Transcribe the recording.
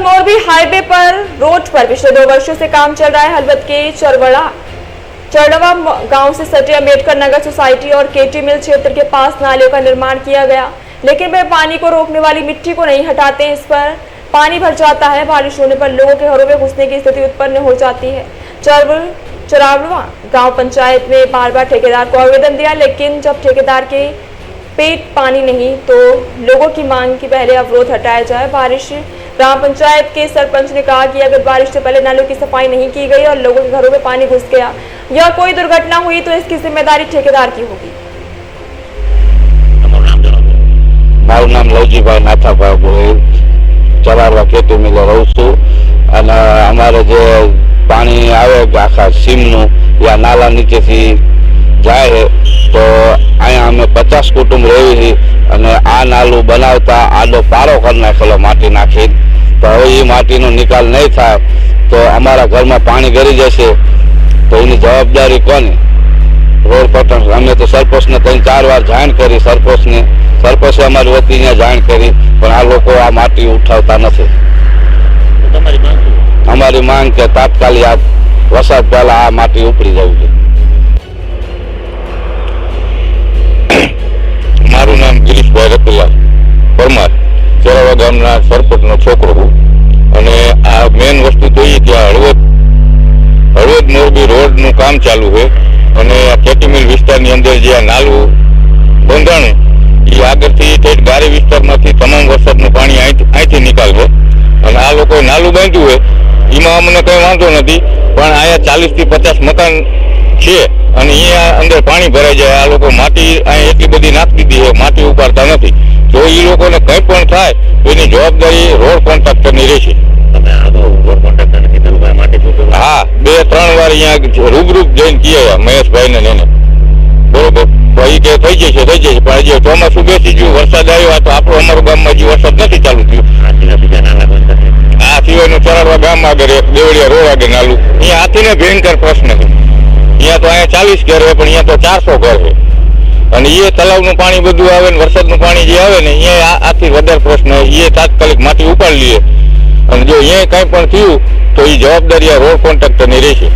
Morbi highway पर road पर पिछले 2 वर्षों से काम चल रहा है। हलवद के चरड़वा गांव से सटे अम्बेडकर नगर सोसाइटी और केटी मिल क्षेत्र के पास नालियों का निर्माण किया गया, लेकिन वे पानी को रोकने वाली मिट्टी को नहीं हटाते। इस पर पानी भर जाता है। बारिश होने पर लोगों के घरों में घुसने की स्थिति उत्पन्न हो जाती है। चरड़वा गांव पंचायत ने बार-बार ठेकेदार को आवेदन दिया, लेकिन जब ठेकेदार के पेट पानी नहीं तो लोगों की मांग की पहले अवरोध हटाया जाए। ग्राम पंचायत के सरपंच ने कहा कि अगर बारिश से पहले नालों की सफाई नहीं की गई और लोगों के घरों में पानी घुस गया या कोई दुर्घटना हुई तो इसकी जिम्मेदारी ठेकेदार की होगी। મારું નામ લવજીભાઈ નાથાભાઈ ચરારવા ખેતી મિલે રહું છું અને અમારે જે પાણી આવે આખા સીમનું યા નાલા નીચેથી જાય તો અહીંયા અમે 50 કુટુંબ રહી છીએ અને આ નાલું બનાવતા આડો પારો કરી નાખેલો માટી નાખી તો હવે એ માટીનો નિકાલ નહીં થાય તો અમારા ઘરમાં પાણી ગળી જશે તો એની જવાબદારી કોની? રોડ પટન અમે તો સરપંચને 3-4 વાર જાણ કરી, સરપંચે અમારી વતી અહીંયા જાણ કરી પણ આ લોકો આ માટી ઉઠાવતા નથી। અમારી માંગ કે તાત્કાલિક આ વરસાદ પહેલા આ માટી ઉપડી જવું જોઈએ। મારું નામ ગિરીશભાઈ રતુલા પરમાર, ચરાવા ગામના સરપંચનો છોકરો છું અને આ મેન વસ્તુ તો એ કે હળવદ મોરબી રોડનું કામ ચાલુ છે અને આ કેટી મિલ વિસ્તારની અંદર જે આ નાલું બંધાણું એ આગળથી ઠેઠ ગારી વિસ્તારમાંથી તમામ વરસાદનું પાણી અહીંથી નીકળશે અને આ લોકોએ નાલું બાંધ્યું હોય એમાં અમને કંઈ વાંધો નથી પણ અહીંયા 40 થી 50 મકાન છે અને અહીંયા અંદર પાણી ભરાઈ જાય। આ લોકો માટી અહીં એટલી બધી નાખી દીધી છે, માટી ઉપાડતા નથી તો એ લોકોને કંઈ પણ થાય તો એની જવાબદારી રોડ કોન્ટ્રાક્ટરની રહેશે। હા, 2-3 વાર અહીંયા રૂબરૂપ જઈને કીએ મહેશભાઈને એને બરોબર તો એ કે થઈ જશે પણ હજી ચોમાસું બેસી ગયું, વરસાદ આવ્યો તો આપણું અમારું ગામમાં હજી વરસાદ નથી ચાલુ થયું। આ સિવાયનું ચરાડવા ગામ આગળ એક દેવળિયા રોડ આગળ નાલું અહીંયા હાથીને ભયંકર પ્રશ્ન છે। અહીંયા તો અહીંયા 40 ઘર હોય પણ અહીંયા તો 400 ઘર છે અને એ તલાવનું પાણી બધું આવે ને વરસાદનું પાણી જે આવે ને અહીંયા આથી વધારે પ્રશ્ન એ તાત્કાલિક માટી ઉપાડી લઈએ અને જો અહીંયા કાંઈ પણ થયું તો એ જવાબદારી આ રોડ કોન્ટ્રાક્ટરની રહેશે।